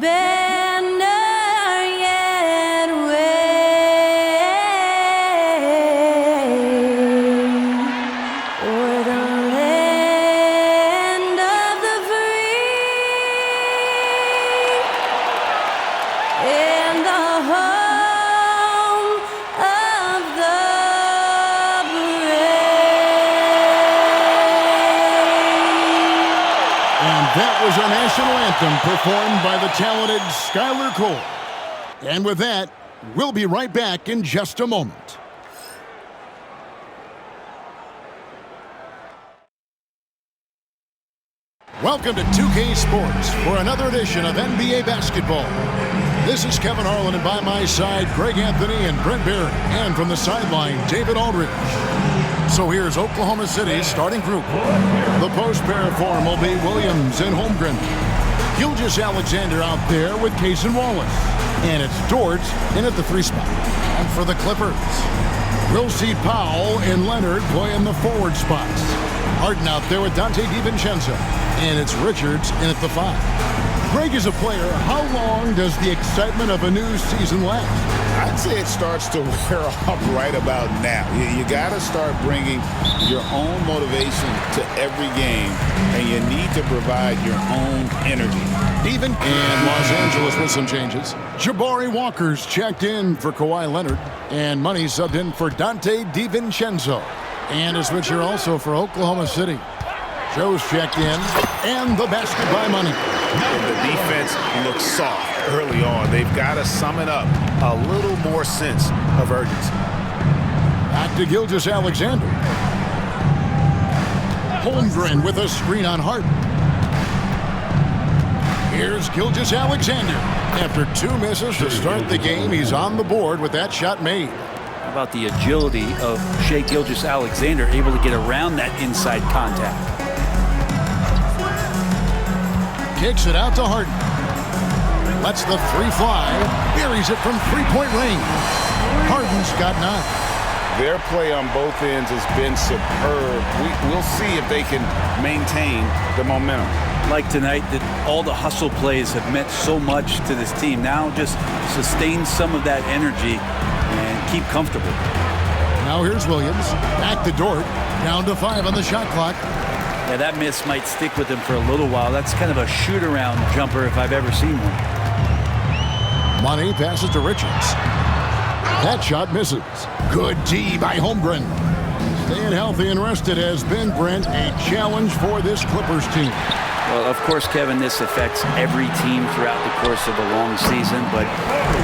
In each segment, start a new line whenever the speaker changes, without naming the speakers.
banner yet wave o'er the land of the free and the home of the brave.
And that was our national anthem performed by the talented Skylar Cole. And with that, we'll be right back in just a moment. Welcome to 2K Sports for another edition of NBA basketball. This is Kevin Harlan, and by my side, Greg Anthony and Brent Barrett. And from the sideline, David Aldridge. So here's Oklahoma City's starting group. The post pair form will be Williams and Holmgren. Gilgeous-Alexander out there with Case and Wallace. And it's Dort in at the 3 spot. And for the Clippers, we'll see Powell and Leonard play in the forward spots. Harden out there with Dante DiVincenzo. And it's Richards in at the 5. Greg, is a player, how long does the excitement of a new season last?
I'd say it starts to wear off right about now. You got to start bringing your own motivation to every game, and you need to provide your own energy.
Even in Los Angeles with some changes. Jabari Walker's checked in for Kawhi Leonard, and Money subbed in for Dante DiVincenzo. And a switcher also for Oklahoma City. Joe's checked in, and the basket by Money.
And the defense looks soft early on. They've got to sum it up. A little more sense of urgency.
Back to Gilgeous-Alexander. Holmgren with a screen on Harden. Here's Gilgeous-Alexander. After 2 misses to start the game, he's on the board with that shot made.
How about the agility of Shai Gilgeous-Alexander, able to get around that inside contact?
Kicks it out to Harden. Lets the 3 fly. Buries it from 3-point range. Harden's got 9.
Their play on both ends has been superb. We'll see if they can maintain the momentum.
Like tonight, that all the hustle plays have meant so much to this team. Now just sustain some of that energy and keep comfortable.
Now here's Williams. Back to Dort. Down to 5 on the shot clock.
Yeah, that miss might stick with him for a little while. That's kind of a shoot-around jumper if I've ever seen one.
Money passes to Richards. That shot misses. Good D by Holmgren. Staying healthy and rested has been, Brent, a challenge for this Clippers team.
Well, of course, Kevin, this affects every team throughout the course of a long season. But,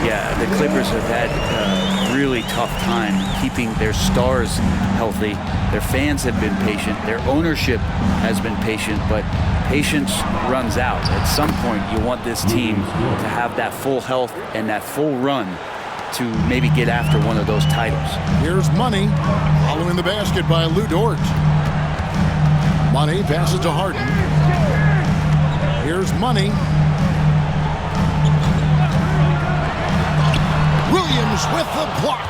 yeah, the Clippers have had a really tough time keeping their stars healthy. Their fans have been patient. Their ownership has been patient. But patience runs out. At some point, you want this team to have that full health and that full run to maybe get after one of those titles.
Here's Money following the basket by Lou Dort. Money passes to Harden. Here's Money. Williams with the block.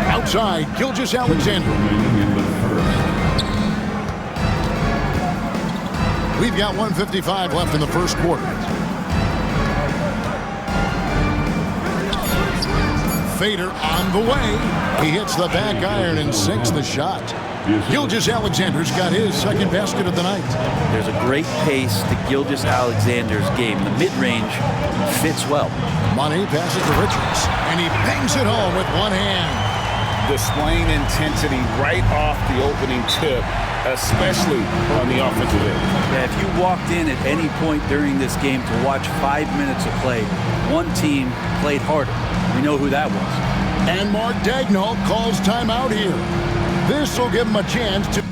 Outside, Gilgeous-Alexander. We've got 1:55 left in the first quarter. Fader on the way. He hits the back iron and sinks the shot. Gilgeous-Alexander's got his second basket of the night.
There's a great pace to Gilgeous-Alexander's game. The mid-range fits well.
Money passes to Richards, and he bangs it home with one hand.
Displaying intensity right off the opening tip, especially on the offensive end.
Yeah, if you walked in at any point during this game to watch 5 minutes of play, one team played harder. We know who that was.
And Mark Daigneault calls timeout here. This will give him a chance to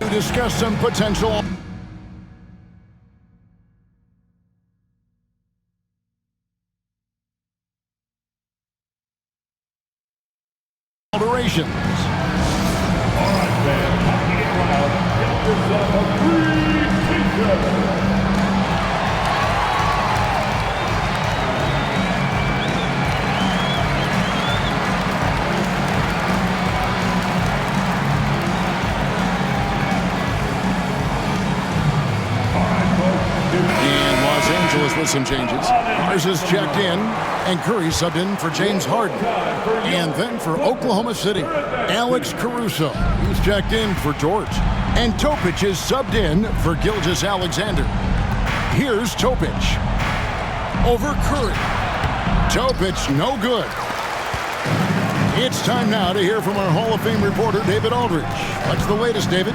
discuss some potential alterations.
All right, man. Get yourself a free t-shirt.
And Los Angeles with some changes. Mars is checked in, and Curry subbed in for James Harden. And then for Oklahoma City, Alex Caruso. He's checked in for George. And Topic is subbed in for Gilgeous-Alexander. Here's Topic. Over Curry. Topic no good. It's time now to hear from our Hall of Fame reporter, David Aldridge. What's the latest, David?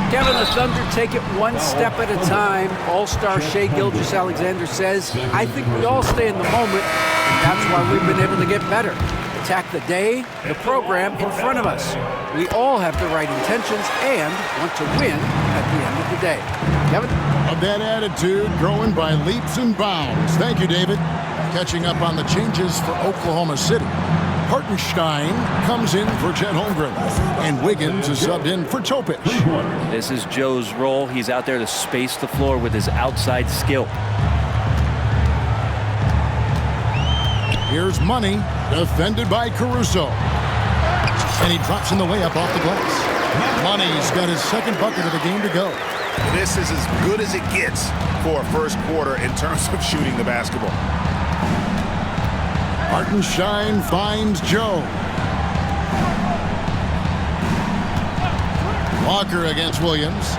Kevin, the Thunder take it one step at a time. All-star Shai Gilgeous-Alexander says, I think we all stay in the moment, and that's why we've been able to get better. Attack the day, the program in front of us. We all have the right intentions and want to win at the end of the day. Kevin?
Of that attitude growing by leaps and bounds. Thank you, David. Catching up on the changes for Oklahoma City. Hartenstein comes in for Chet Holmgren, and Wiggins is subbed in for Topic.
This is Joe's role. He's out there to space the floor with his outside skill.
Here's Money, defended by Caruso. And he drops in the layup off the glass. Money's got his second bucket of the game to go.
This is as good as it gets for a first quarter in terms of shooting the basketball.
Hartenstein finds Joe. Walker against Williams.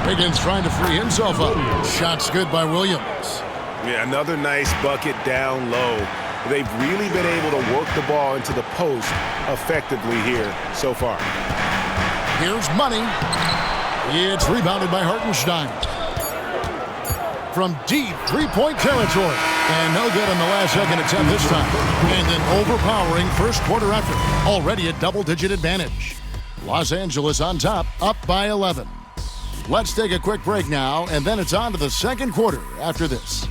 Wiggins trying to free himself up. Shot's good by Williams.
Yeah, another nice bucket down low. They've really been able to work the ball into the post effectively here so far.
Here's Money. It's rebounded by Hartenstein. From deep three-point territory. And no good on the last second attempt this time. And an overpowering first quarter effort. Already a double-digit advantage. Los Angeles on top, up by 11. Let's take a quick break now, and then it's on to the second quarter after this.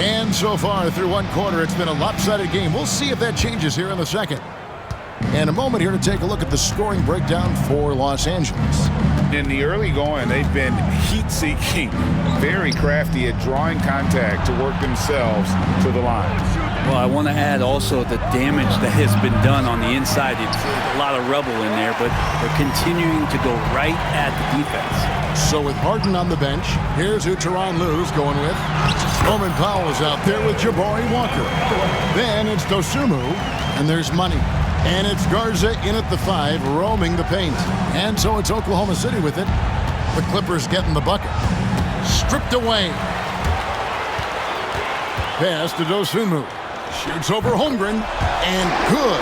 And so far through one quarter, it's been a lopsided game. We'll see if that changes here in the second. And a moment here to take a look at the scoring breakdown for Los Angeles.
In the early going, they've been heat-seeking, very crafty at drawing contact to work themselves to the line.
Well, I want to add also the damage that has been done on the inside. It's a lot of rubble in there, but they're continuing to go right at the defense.
So with Harden on the bench, here's who Tyronn Lue's going with. Norman Powell's out there with Jabari Walker. Then it's Dosunmu, and there's Money. And it's Garza in at the 5, roaming the paint. And so it's Oklahoma City with it. The Clippers getting the bucket. Stripped away. Pass to Dosunmu. Shoots over Holmgren. And good,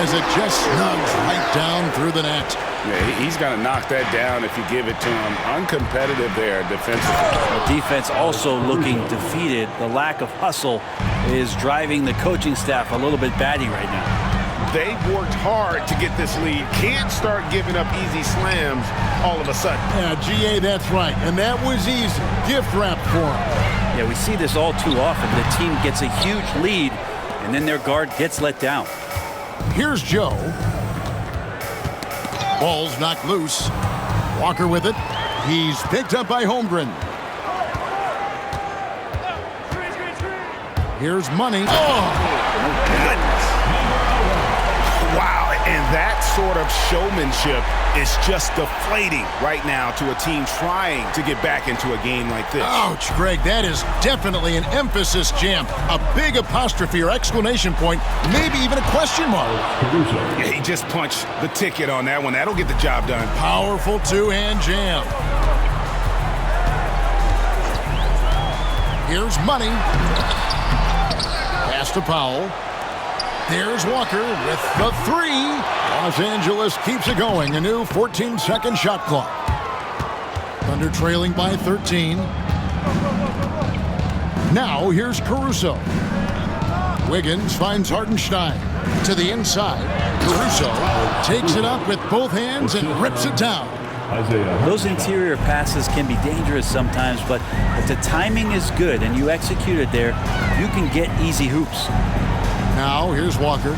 as it just snugs right down through the net.
Yeah, he's going to knock that down if you give it to him. Uncompetitive there defensively.
The defense also looking defeated. The lack of hustle is driving the coaching staff a little bit batty right now.
They've worked hard to get this lead. Can't start giving up easy slams all of a sudden.
Yeah, GA, that's right. And that was easy. Gift wrap for him.
Yeah, we see this all too often. The team gets a huge lead, and then their guard gets let down.
Here's Joe. Ball's knocked loose. Walker with it. He's picked up by Holmgren. Here's Money. Oh!
Goodness. Wow, and that sort of showmanship is just deflating right now to a team trying to get back into a game like this.
Ouch, Greg, that is definitely an emphasis jam. A big apostrophe or exclamation point, maybe even a question mark.
Yeah, he just punched the ticket on that one. That'll get the job done.
Powerful two-hand jam. Here's Money. Pass to Powell. There's Walker with the 3. Los Angeles keeps it going. A new 14-second shot clock. Thunder trailing by 13. Now here's Caruso. Wiggins finds Hartenstein to the inside. Caruso takes it up with both hands and rips it down.
Those interior passes can be dangerous sometimes, but if the timing is good and you execute it there, you can get easy hoops.
Now here's Walker.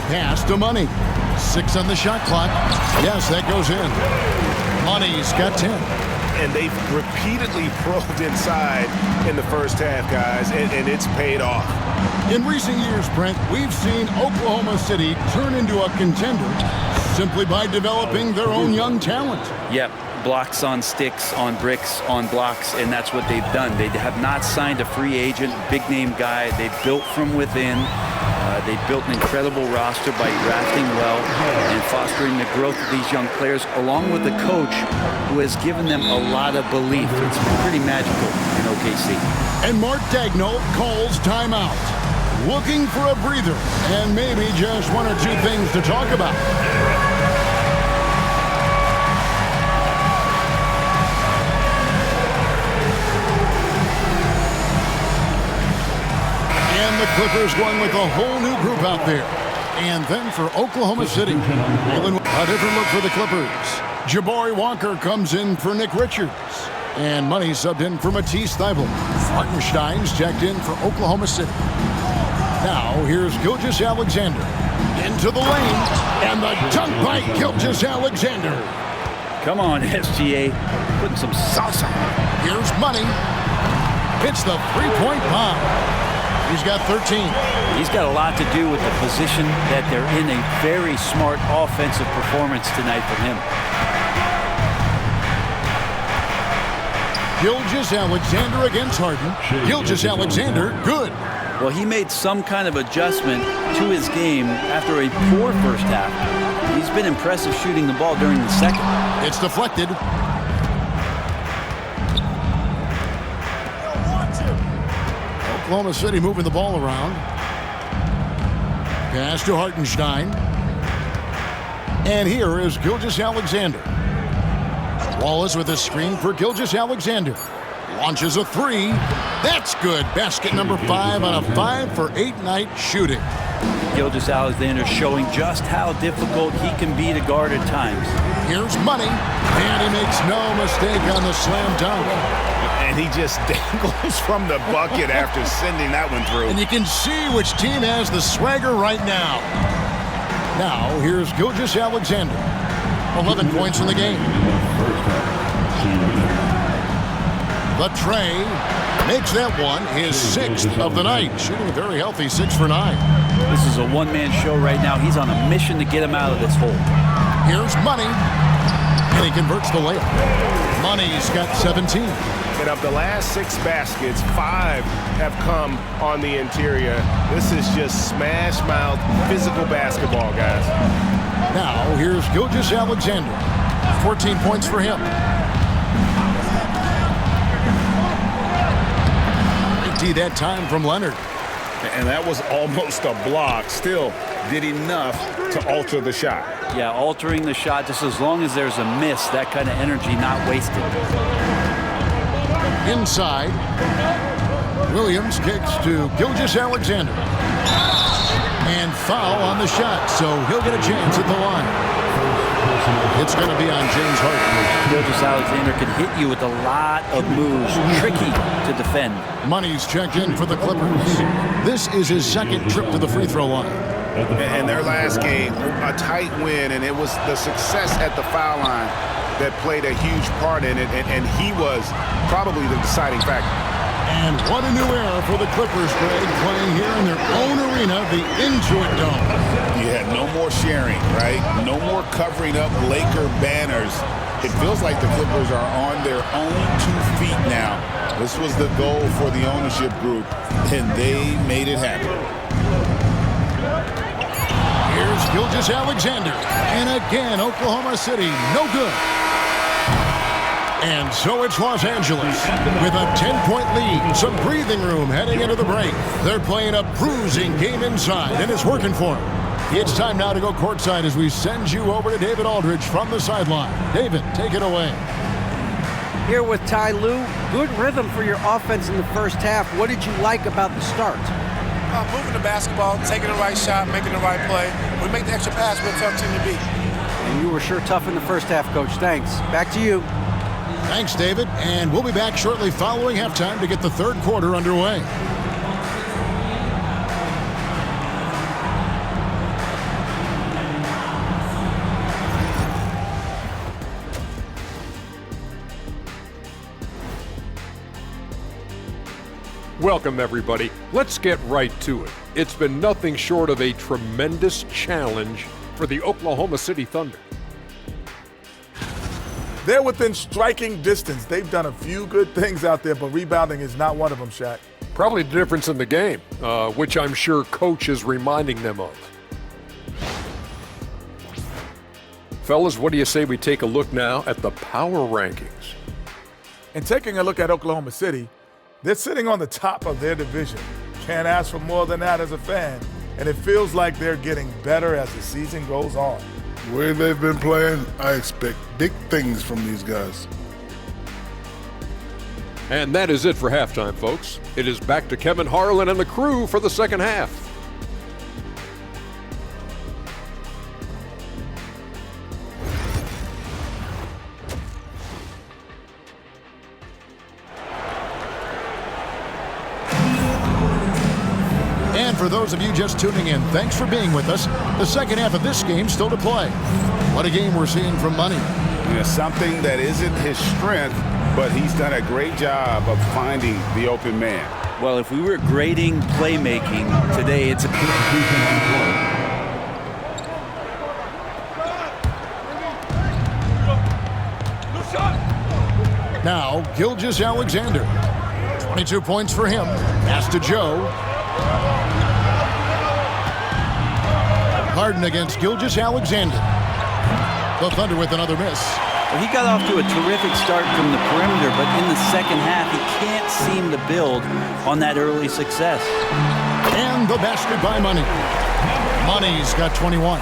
Pass to Money. 6 on the shot clock. Yes, that goes in. Money's got 10.
And they've repeatedly probed inside in the first half, guys, and it's paid off.
In recent years, Brent, we've seen Oklahoma City turn into a contender simply by developing their own young talent.
Yep, blocks on sticks, on bricks, on blocks, and that's what they've done. They have not signed a free agent, big-name guy. They've built from within. They've built an incredible roster by drafting well and fostering the growth of these young players, along with a coach who has given them a lot of belief. It's pretty magical in OKC.
And Mark Daigneault calls timeout, looking for a breather and maybe just one or two things to talk about. And the Clippers going with a whole new group out there. And then for Oklahoma City, a different look for the Clippers. Jabari Walker comes in for Nick Richards. And Money subbed in for Matisse Thybulle. Hartenstein's checked in for Oklahoma City. Now here's Gilgeous-Alexander. Into the lane. And the dunk by Gilgeous-Alexander.
Come on, SGA. Putting some salsa.
Here's Money. Hits the three-point bomb. He's got 13.
He's got a lot to do with the position that they're in. A very smart offensive performance tonight from him.
Gilgeous-Alexander against Harden. Gilgeous-Alexander, good.
Well, he made some kind of adjustment to his game after a poor first half. He's been impressive shooting the ball during the second.
It's deflected. Oklahoma City moving the ball around. Pass to Hartenstein. And here is Gilgeous-Alexander. Wallace with a screen for Gilgeous-Alexander. Launches a three. That's good. Basket number 5 on a 5-for-8 night shooting.
Gilgeous-Alexander showing just how difficult he can be to guard at times.
Here's Money. And he makes no mistake on the slam dunk.
And he just dangles from the bucket after sending that one through.
And you can see which team has the swagger right now. Now, here's Gilgeous-Alexander. 11 points in the game. The tray makes that one his 6th of the night. Shooting a very healthy 6 for 9.
This is a one-man show right now. He's on a mission to get him out of this hole.
Here's Money. And he converts the layup. Money's got 17.
And of the last 6 baskets, 5 have come on the interior. This is just smash-mouth physical basketball, guys.
Now, here's Gilgeous-Alexander. 14 points for him. 90 that time from Leonard.
And that was almost a block. Still did enough to alter the shot.
Yeah, altering the shot just as long as there's a miss, that kind of energy not wasted.
Inside, Williams kicks to Gilgeous-Alexander. And foul on the shot, so he'll get a chance at the line. It's going to be on James Harden.
Gilgeous-Alexander can hit you with a lot of moves, tricky to defend.
Money's checked in for the Clippers. This is his 2nd trip to the free throw line.
And their last game, a tight win, and it was the success at the foul line that played a huge part in it, and he was probably the deciding factor.
And what a new era for the Clippers, Greg, playing here in their own arena, the Intuit Dome.
You had no more sharing, right? No more covering up Laker banners. It feels like the Clippers are on their own 2 feet now. This was the goal for the ownership group, and they made it happen.
Here's Gilgeous-Alexander. And again, Oklahoma City, no good. And so it's Los Angeles with a 10-point lead. Some breathing room heading into the break. They're playing a bruising game inside, and it's working for them. It's time now to go courtside as we send you over to David Aldridge from the sideline. David, take it away.
Here with Ty Lue, good rhythm for your offense in the first half. What did you like about the start?
Moving the basketball, taking the right shot, making the right play. We make the extra pass, we're a tough team to beat.
And you were sure tough in the first half, Coach. Thanks. Back to you.
Thanks, David. And we'll be back shortly following halftime to get the 3rd quarter underway.
Welcome, everybody. Let's get right to it. It's been nothing short of a tremendous challenge for the Oklahoma City Thunder.
They're within striking distance. They've done a few good things out there, but rebounding is not one of them, Shaq.
Probably the difference in the game, which I'm sure Coach is reminding them of. Fellas, what do you say we take a look now at the power rankings?
And taking a look at Oklahoma City, they're sitting on the top of their division. Can't ask for more than that as a fan. And it feels like they're getting better as the season goes on.
The way they've been playing, I expect big things from these guys.
And that is it for halftime, folks. It is back to Kevin Harlan and the crew for the second half.
And for those of you just tuning in, thanks for being with us. The second half of this game still to play. What a game we're seeing from Money.
You know, something that isn't his strength, but he's done a great job of finding the open man.
Well, if we were grading playmaking today, it's a
Now, Gilgeous-Alexander. 22 points for him. Pass to Joe. Harden against Gilgeous-Alexander. The Thunder with another miss.
Well, he got off to a terrific start from the perimeter, but in the second half, he can't seem to build on that early success.
And the basket by Money. Money's got 21.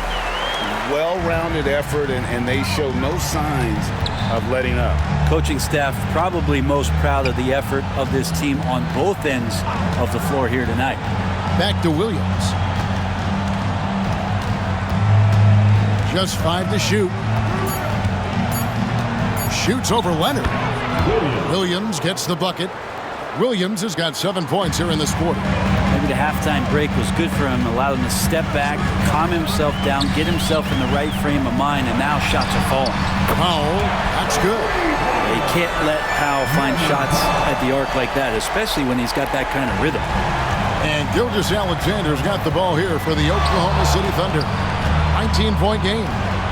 Well-rounded effort, and they show no signs of letting up.
Coaching staff probably most proud of the effort of this team on both ends of the floor here tonight.
Back to Williams. Just 5 to shoot. Shoots over Leonard. Williams gets the bucket. Williams has got 7 points here in this quarter.
Maybe the halftime break was good for him, allowed him to step back, calm himself down, get himself in the right frame of mind, and now shots are falling.
Powell, that's good.
You can't let Powell find shots at the arc like that, especially when he's got that kind of rhythm.
And Gilgeous-Alexander's got the ball here for the Oklahoma City Thunder. 19-point game.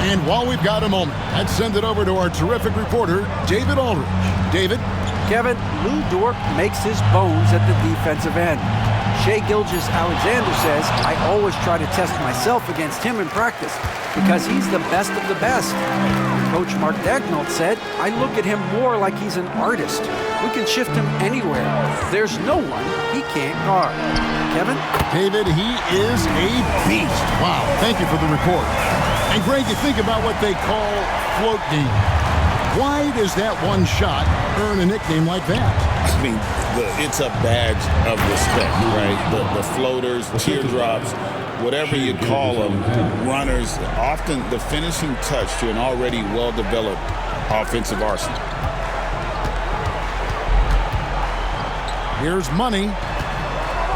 And while we've got a moment, let's send it over to our terrific reporter, David Aldridge. David?
Kevin, Lou Dort makes his bones at the defensive end. Shai Gilgeous-Alexander says, I always try to test myself against him in practice because he's the best of the best. Coach Mark Daigneault said, I look at him more like he's an artist. We can shift him anywhere. There's no one he can't guard. Kevin?
David, he is a beast. Wow, thank you for the report. And Greg, you think about what they call float game. Why does that one shot earn a nickname like that?
I mean, it's a badge of respect, right? The floaters, teardrops, whatever you call them, runners, often the finishing touch to an already well-developed offensive arsenal.
Here's Money.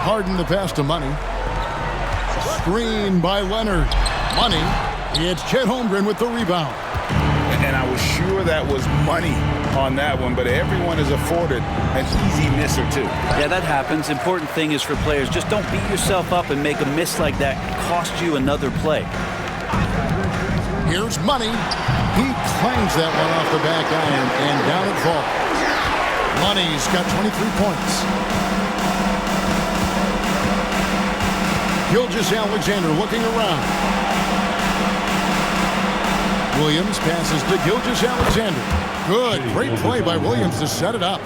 Harden the pass to Money. Screen by Leonard. Money. It's Chet Holmgren with the rebound.
And I was sure that was Money on that one, but everyone is afforded an easy miss or two.
Yeah, that happens. Important thing is for players, just don't beat yourself up and make a miss like that cost you another play.
Here's Money. He clangs that one off the back iron, and down it falls. Money's got 23 points. Gilgeous-Alexander looking around. Williams passes to Gilgeous-Alexander. Good, great play by Williams to set it up.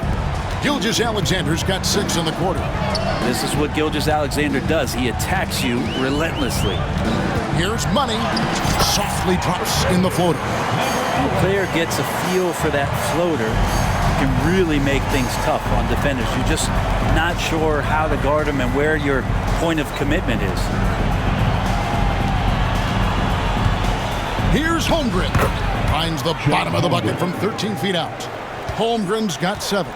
Gilgeous-Alexander's got 6 in the quarter.
This is what Gilgeous-Alexander does. He attacks you relentlessly.
Here's Money. Softly drops in the floater.
When the player gets a feel for that floater, can really make things tough on defenders. You're just not sure how to guard them and where your point of commitment is.
Here's Holmgren. Finds the bottom of the bucket from 13 feet out. Holmgren's got 7.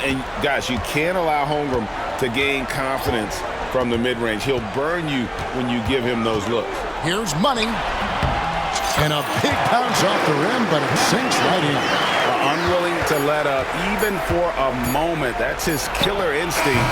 And guys, you can't allow Holmgren to gain confidence from the mid-range. He'll burn you when you give him those looks.
Here's Money. And a big bounce off the rim, but it sinks right in.
Unwilling to let up, even for a moment. That's his killer instinct,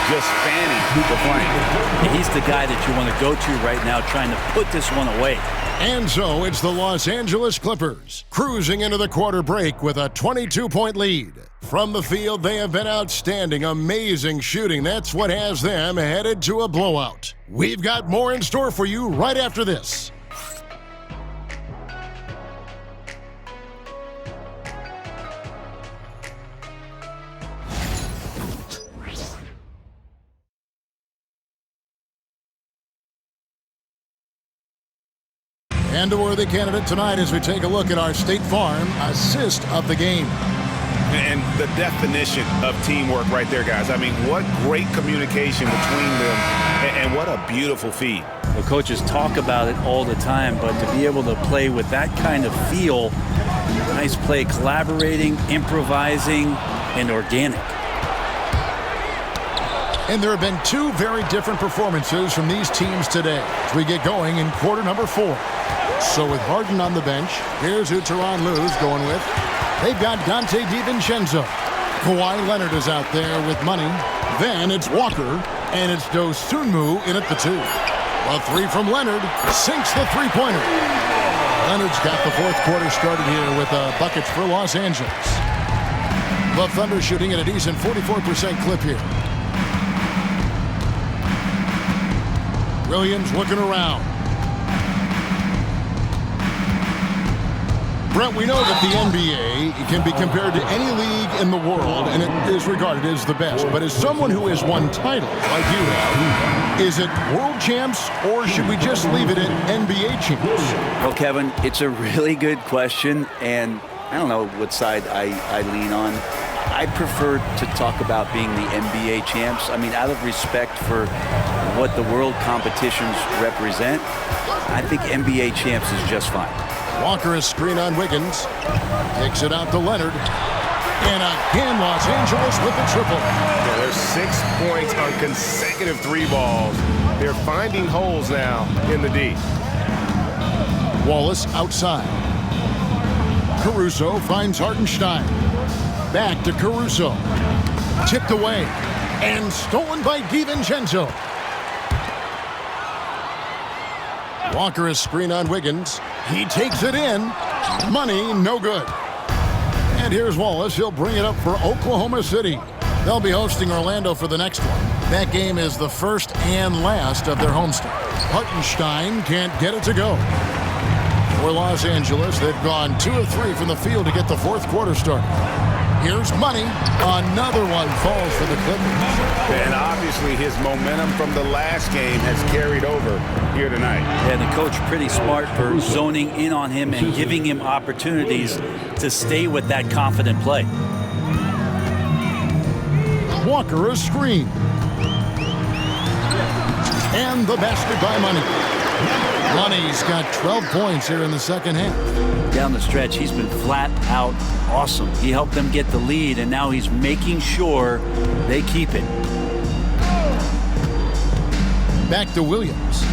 just fanning the flame.
He's the guy that you want to go to right now, trying to put this one away.
And so it's the Los Angeles Clippers cruising into the quarter break with a 22-point lead. From the field, they have been outstanding, amazing shooting. That's what has them headed to a blowout. We've got more in store for you right after this. And a worthy candidate tonight as we take a look at our State Farm assist of the game.
And the definition of teamwork right there, guys. I mean, what great communication between them, and what a beautiful feed.
The coaches talk about it all the time, but to be able to play with that kind of feel, nice play, collaborating, improvising, and organic.
And there have been two very different performances from these teams today as we get going in quarter number 4. So with Harden on the bench, here's who Tyronn Lue's going with. They've got Dante DiVincenzo. Kawhi Leonard is out there with money. Then it's Walker, and it's Dosunmu in at the 2. A 3 from Leonard sinks the three-pointer. Leonard's got the fourth quarter started here with buckets for Los Angeles. The Thunder shooting at a decent 44% clip here. Williams looking around. Brett, we know that the NBA can be compared to any league in the world, and it is regarded as the best. But as someone who has won titles like you have, is it world champs, or should we just leave it at NBA champs?
Well, Kevin, it's a really good question, and I don't know what side I lean on. I prefer to talk about being the NBA champs. I mean, out of respect for what the world competitions represent, I think NBA champs is just fine.
Walker is screen on Wiggins. Kicks it out to Leonard. And again, Los Angeles with the triple.
Yeah, there's 6 points on consecutive 3 balls. They're finding holes now in the D.
Wallace outside. Caruso finds Hartenstein. Back to Caruso. Tipped away. And stolen by DiVincenzo. Walker is screen on Wiggins. He takes it in. Money, no good. And here's Wallace. He'll bring it up for Oklahoma City. They'll be hosting Orlando for the next one. That game is the first and last of their homestand. Hartenstein can't get it to go. For Los Angeles, they've gone 2 of 3 from the field to get the fourth quarter started. Here's Money. Another one falls for the Clippers.
And obviously his momentum from the last game has carried over here tonight.
Yeah, the coach pretty smart for zoning in on him and giving him opportunities to stay with that confident play.
Walker a screen. And the basket by Money. Money's got 12 points here in the second half.
Down the stretch, he's been flat out awesome. He helped them get the lead, and now he's making sure they keep it.
Back to Williams.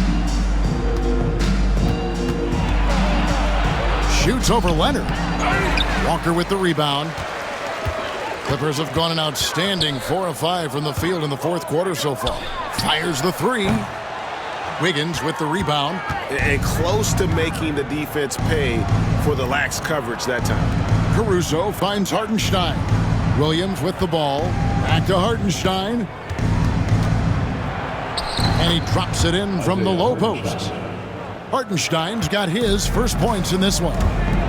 Shoots over Leonard. Walker with the rebound. Clippers have gone an outstanding 4 of 5 from the field in the fourth quarter so far. Fires the 3. Wiggins with the rebound.
And close to making the defense pay for the lax coverage that time.
Caruso finds Hartenstein. Williams with the ball. Back to Hartenstein. And he drops it in from the low post. Hartenstein's got his first points in this one.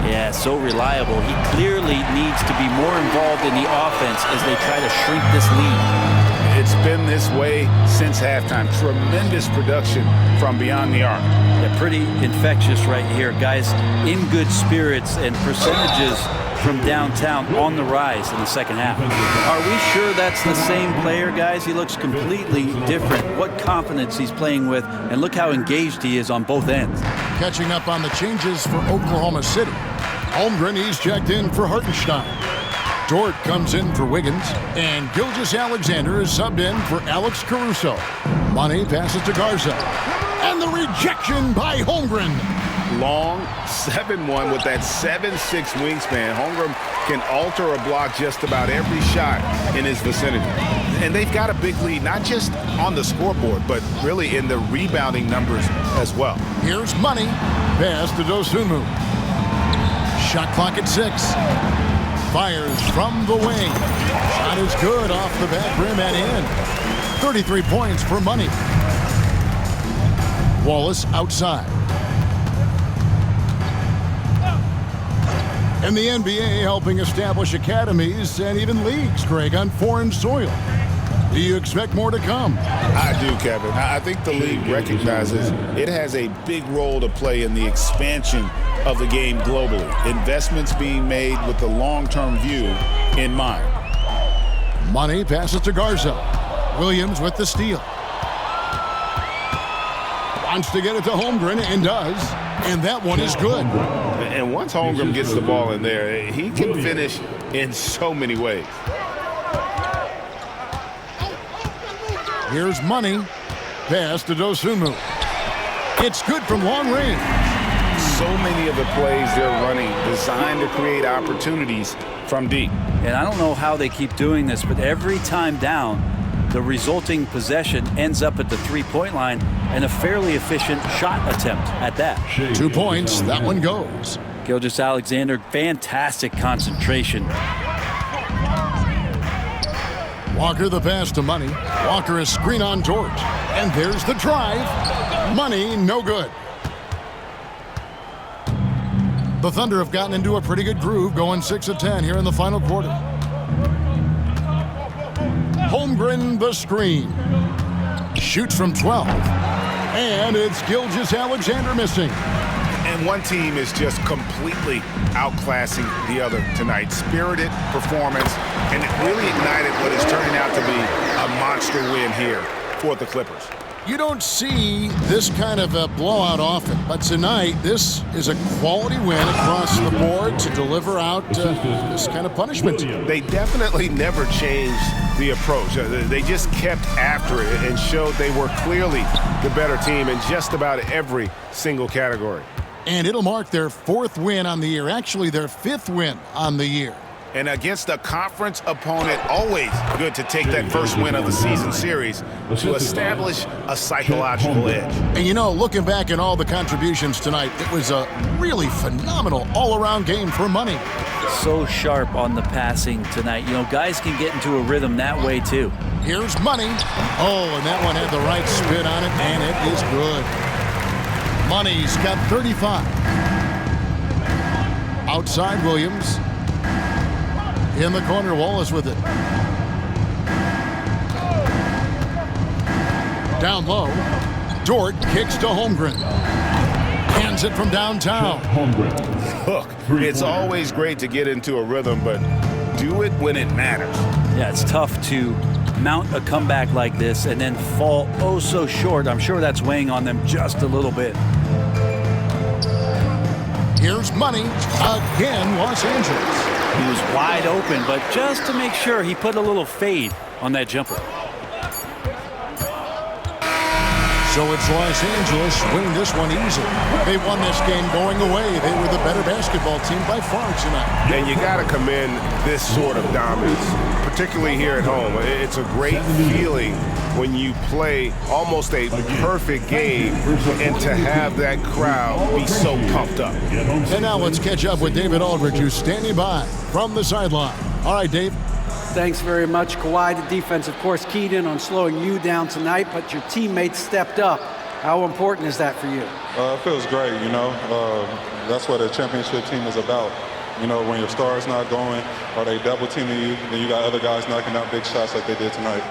Yeah, so reliable. He clearly needs to be more involved in the offense as they try to shrink this lead.
It's been this way since halftime. Tremendous production from beyond the arc.
Yeah, pretty infectious right here. Guys in good spirits and percentages from downtown on the rise in the second half. Are we sure that's the same player, guys? He looks completely different. What confidence he's playing with, and look how engaged he is on both ends.
Catching up on the changes for Oklahoma City. Holmgren, he's checked in for Hartenstein. Dort comes in for Wiggins, and Gilgeous-Alexander is subbed in for Alex Caruso. Money passes to Garza, and the rejection by Holmgren.
long, 7'1", with that 7'6" wingspan. Holmgren can alter a block just about every shot in his vicinity. And they've got a big lead, not just on the scoreboard, but really in the rebounding numbers as well.
Here's Money. Pass to Dosunmu. Shot clock at 6. Fires from the wing. Shot is good off the back rim and in. 33 points for Money. Wallace outside. And the NBA helping establish academies and even leagues, Greg, on foreign soil. Do you expect more to come?
I do, Kevin. I think the league recognizes it has a big role to play in the expansion of the game globally. Investments being made with the long-term view in mind.
Money passes to Garza. Williams with the steal. Wants to get it to Holmgren and does. And that one is good.
And once Holmgren gets the ball in there, he can finish in so many ways.
Here's Money. Pass to Dosunmu. It's good from long range.
So many of the plays they're running designed to create opportunities from deep.
And I don't know how they keep doing this, but every time down, the resulting possession ends up at the three-point line and a fairly efficient shot attempt at that.
2 points. That one goes.
Gilgeous-Alexander, fantastic concentration.
Walker the pass to Money. Walker a screen on George. And there's the drive. Money, no good. The Thunder have gotten into a pretty good groove, going 6 of 10 here in the final quarter. Holmgren the screen. Shoots from 12. And it's Gilgeous-Alexander missing.
And one team is just completely outclassing the other tonight. Spirited performance, and it really ignited what is turning out to be a monster win here for the Clippers.
You don't see this kind of a blowout often, but tonight this is a quality win across the board to deliver out this kind of punishment.
They definitely never changed the approach. They just kept after it and showed they were clearly the better team in just about every single category.
And it'll mark their 4th win on the year, actually their 5th win on the year.
And against a conference opponent, always good to take that first win of the season series to establish a psychological edge.
And you know, looking back at all the contributions tonight, it was a really phenomenal all-around game for Money.
So sharp on the passing tonight. You know, guys can get into a rhythm that way too.
Here's Money. Oh, and that one had the right spin on it, and it is good. Money's got 35. Outside Williams. In the corner, Wallace with it. Down low. Dort kicks to Holmgren. Hands it from downtown.
Look, it's always great to get into a rhythm, but do it when it matters.
Yeah, it's tough to mount a comeback like this and then fall oh so short. I'm sure that's weighing on them just a little bit.
Here's Money. Again, Los Angeles.
He was wide open, but just to make sure, he put a little fade on that jumper.
So it's Los Angeles winning this one easily. They won this game going away. They were the better basketball team by far tonight.
And you got to commend this sort of dominance, particularly here at home. It's a great feeling when you play almost a perfect game and to have that crowd be so pumped up.
And now let's catch up with David Aldridge, who's standing by from the sideline. All right, Dave.
Thanks very much, Kawhi. The defense, of course, keyed in on slowing you down tonight, but your teammates stepped up. How important is that for you?
It feels great, you know. That's what a championship team is about. You know, when your star's not going or they double teaming you, then you got other guys knocking out big shots like they did tonight.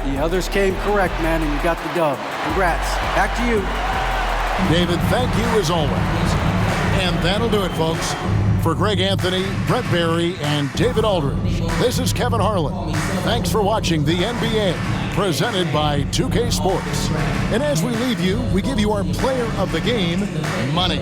The others came correct, man, and you got the dub. Congrats. Back to you.
David, thank you as always. And that'll do it, folks. For Greg Anthony, Brett Barry, and David Aldridge, this is Kevin Harlan. Thanks for watching the NBA, presented by 2K Sports. And as we leave you, we give you our player of the game, Money.